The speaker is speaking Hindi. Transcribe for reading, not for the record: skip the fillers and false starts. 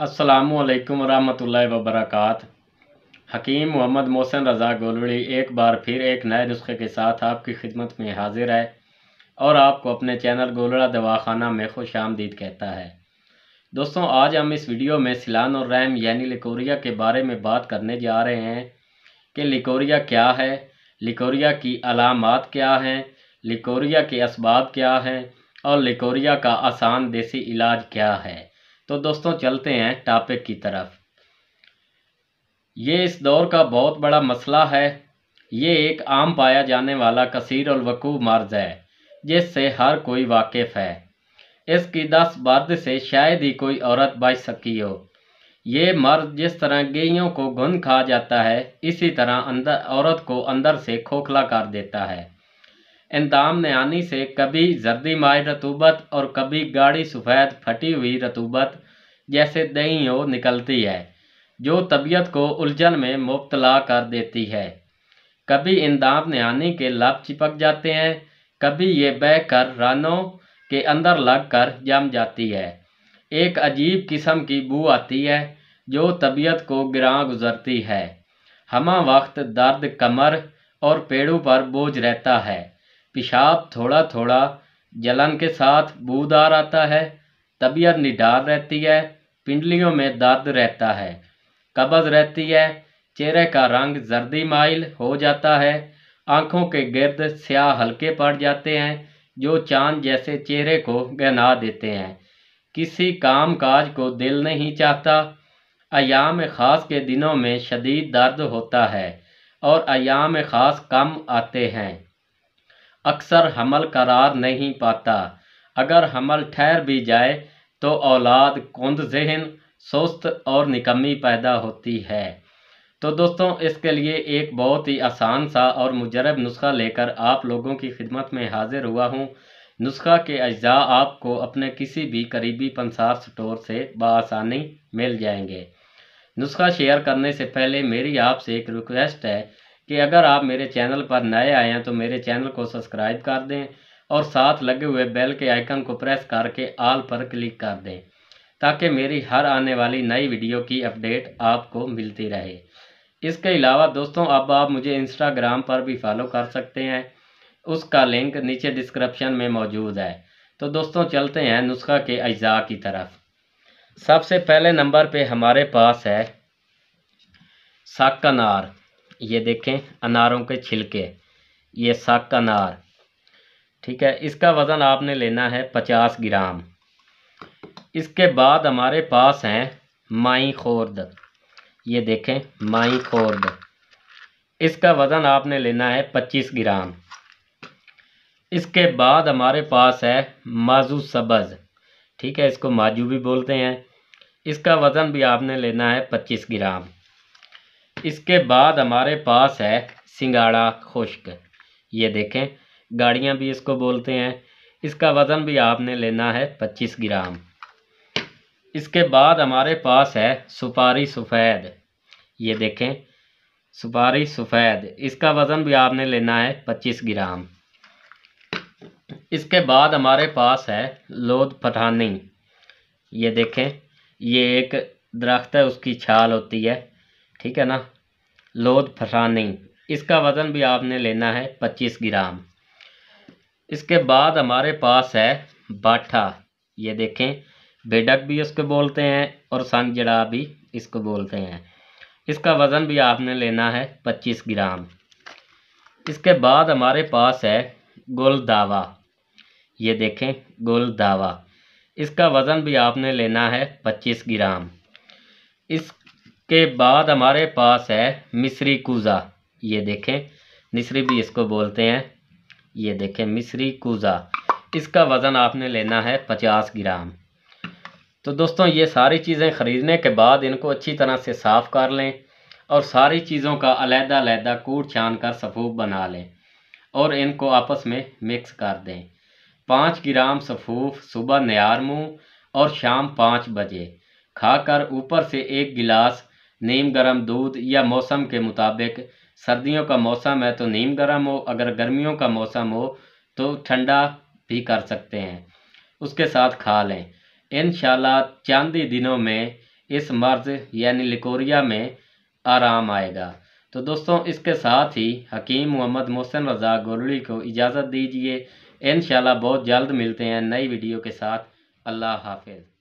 अस्सलामुअलैकुम वरहमतुल्लाहि वबरकात। हकीम मोहम्मद मोहसिन रज़ा गोलवड़ी एक बार फिर एक नए नुस्खे के साथ आपकी खिदमत में हाजिर है और आपको अपने चैनल गोलड़ा दवाखाना में खुश आमदीद कहता है। दोस्तों, आज हम इस वीडियो में सिलान और रहम यानी लिकोरिया के बारे में बात करने जा रहे हैं कि लिकोरिया क्या है, लिकोरिया की अलामात क्या हैं, लिकोरिया के असबाब क्या हैं और लिकोरिया का आसान देसी इलाज क्या है। तो दोस्तों, चलते हैं टॉपिक की तरफ। ये इस दौर का बहुत बड़ा मसला है। ये एक आम पाया जाने वाला कसीर और वकूफ मर्ज है जिससे हर कोई वाकिफ़ है। इसकी 10 मर्द से शायद ही कोई औरत बच सकी हो। ये मर्ज जिस तरह गेंयों को घुन खा जाता है, इसी तरह औरत को अंदर से खोखला कर देता है। इंदाम नयानी से कभी जर्दी माई रतूबत और कभी गाढ़ी सफ़ेद फटी हुई रतूबत जैसे दही हो निकलती है, जो तबीयत को उलझन में मुब्तला कर देती है। कभी इंदाम नयानी के लब चिपक जाते हैं, कभी ये बह कर रानों के अंदर लग कर जम जाती है। एक अजीब किस्म की बू आती है जो तबीयत को गिरा गुजरती है। हमा वक्त दर्द कमर और पेड़ों पर बोझ रहता है। पेशाब थोड़ा थोड़ा जलन के साथ बूदार आता है। तबीयत निडार रहती है। पिंडलियों में दर्द रहता है। कब्ज़ रहती है। चेहरे का रंग जर्दी माइल हो जाता है। आँखों के गिर्द स्याह हल्के पड़ जाते हैं जो चांद जैसे चेहरे को गहना देते हैं। किसी काम काज को दिल नहीं चाहता। अयाम ख़ास के दिनों में शदीद दर्द होता है और अयाम ख़ास कम आते हैं। अक्सर हमल करार नहीं पाता। अगर हमल ठहर भी जाए तो औलाद कुंद ज़हन, सुस्त और निकम्मी पैदा होती है। तो दोस्तों, इसके लिए एक बहुत ही आसान सा और मुजरब नुस्खा लेकर आप लोगों की खिदमत में हाजिर हुआ हूँ। नुस्खा के अज्जा आपको अपने किसी भी करीबी पंसार स्टोर से बआसानी मिल जाएंगे। नुस्खा शेयर करने से पहले मेरी आपसे एक रिक्वेस्ट है कि अगर आप मेरे चैनल पर नए आए हैं तो मेरे चैनल को सब्सक्राइब कर दें और साथ लगे हुए बेल के आइकन को प्रेस करके ऑल पर क्लिक कर दें ताकि मेरी हर आने वाली नई वीडियो की अपडेट आपको मिलती रहे। इसके अलावा दोस्तों, अब आप मुझे इंस्टाग्राम पर भी फॉलो कर सकते हैं। उसका लिंक नीचे डिस्क्रिप्शन में मौजूद है। तो दोस्तों, चलते हैं नुस्खा के अज्जा की तरफ। सबसे पहले नंबर पे हमारे पास है साक अनार। ये देखें, अनारों के छिलके, ये साक अनार, ठीक है। इसका वज़न आपने लेना है 50 ग्राम। इसके बाद हमारे पास हैं माई खोर्द। ये देखें, माई खोर्द, इसका वज़न आपने लेना है 25 ग्राम। इसके बाद हमारे पास है माजू सब्ज़, ठीक है, इसको माजू भी बोलते हैं। इसका वज़न भी आपने लेना है 25 ग्राम। इसके बाद हमारे पास है सिंगाड़ा खुश्क। ये देखें, गाड़ियाँ भी इसको बोलते हैं। इसका वज़न भी आपने लेना है 25 ग्राम। इसके बाद हमारे पास है सुपारी सफ़ेद। ये देखें, सुपारी सफ़ेद, इसका वज़न भी आपने लेना है 25 ग्राम। इसके बाद हमारे पास है लोद पठानी। ये देखें, ये एक दरख्त है, उसकी छाल होती है, ठीक है ना, लोद पठानी, इसका वज़न भी आपने लेना है 25 ग्राम। इसके बाद हमारे पास है बाठा। ये देखें, बेडक भी इसको बोलते हैं और संजड़ा भी इसको बोलते हैं। इसका वज़न भी आपने लेना है 25 ग्राम। इसके बाद हमारे पास है गुलदावा। ये देखें, गुलदावा, इसका वज़न भी आपने लेना है 25 ग्राम। इसके बाद हमारे पास है मिस्री कूज़ा। ये देखें, मिस्री भी इसको बोलते हैं। ये देखें, मिस्री कूज़ा, इसका वज़न आपने लेना है 50 ग्राम। तो दोस्तों, ये सारी चीज़ें ख़रीदने के बाद इनको अच्छी तरह से साफ़ कर लें और सारी चीज़ों का अलहदा अलहदा कूट छान कर सफ़ूफ बना लें और इनको आपस में मिक्स कर दें। 5 ग्राम सफ़ूफ सुबह नियार मुँह और शाम 5 बजे खाकर ऊपर से 1 गिलास नीम गर्म दूध, या मौसम के मुताबिक, सर्दियों का मौसम है तो नीम गर्म हो, अगर गर्मियों का मौसम हो तो ठंडा भी कर सकते हैं, उसके साथ खा लें। इंशाल्लाह चंद ही दिनों में इस मर्ज़ यानी लिकोरिया में आराम आएगा। तो दोस्तों इसके साथ ही हकीम मोहम्मद मोहसिन रज़ा गोलड़ी को इजाज़त दीजिए। इंशाल्लाह बहुत जल्द मिलते हैं नई वीडियो के साथ। अल्लाह हाफ़िज़।